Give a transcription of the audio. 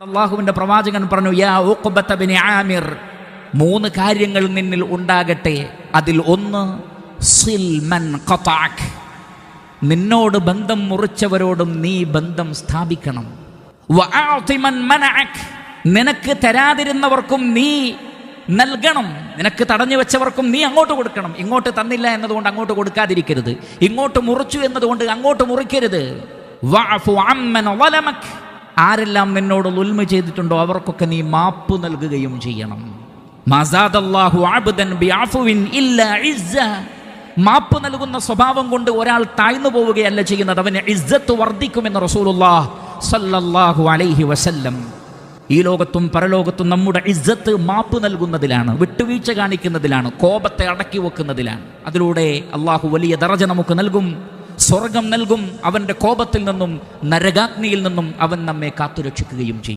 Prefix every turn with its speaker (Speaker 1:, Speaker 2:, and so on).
Speaker 1: അല്ലാഹുവിന്റെ പ്രവാചകൻ പറഞ്ഞു, യാ ഉഖ്ബത ബിൻ ആമിർ, 3 കാര്യങ്ങൾ നിന്നിൽ ഉണ്ടാകട്ടെ. അതിൽ ഒന്ന് സിൽ മൻ ഖതഅക്, നിന്നോട് ബന്ധം മുറിച്ചവരോടും നീ ബന്ധം സ്ഥാപിക്കണം. വഅഅതി മൻ മനഅക്, നിനക്ക് തരാതിരുന്നവർക്കും നീ നൽകണം. നിനക്ക് തടഞ്ഞു വെച്ചവർക്കും നീ അങ്ങോട്ട് കൊടുക്കണം. ഇങ്ങോട്ട് തന്നില്ല എന്നതുകൊണ്ട് അങ്ങോട്ട് കൊടുക്കാതിരിക്കരുത്. ഇങ്ങോട്ട് മുറിച്ചു എന്നതുകൊണ്ട് അങ്ങോട്ട് മുറിക്കരുത്. വഅഫു അമ്മൻ വളമക്, ആരെല്ലാം നിന്നോട് ദുൽമ ചെയ്തിട്ടുണ്ടോ അവർക്കൊക്കെ നീ മാപ്പ് നൽകുകയും ചെയ്യണം. മസാദല്ലാഹു അബ്ദൻ ബിഅഫ്വിൻ ഇല്ലാ ഇസ്സ, മാപ്പ് നൽകുന്ന സ്വഭാവം കൊണ്ട് ഒരാൾ താഴ്ന്നു പോവുകയല്ല ചെയ്യുന്നത്, അവന് ഇസ്സത്ത് വർദ്ധിക്കുമെന്ന് റസൂലുള്ളാഹി സ്വല്ലല്ലാഹു അലൈഹി വസല്ലം. ഈ ലോകത്തും പരലോകത്തും നമ്മുടെ ഇസ്സത്ത് മാപ്പ് നൽകുന്നതിലാണ്, വിട്ടുവീഴ്ച കാണിക്കുന്നതിലാണ്, കോപത്തെ അടക്കി വെക്കുന്നതിലാണ്. അതിലൂടെ അള്ളാഹു വലിയ ദറജ നമുക്ക് നൽകും, സ്വർഗം നൽകും. അവൻ്റെ കോപത്തിൽ നിന്നും നരകാഗ്നിയിൽ നിന്നും അവൻ നമ്മെ കാത്തുരക്ഷിക്കുകയും ചെയ്യും.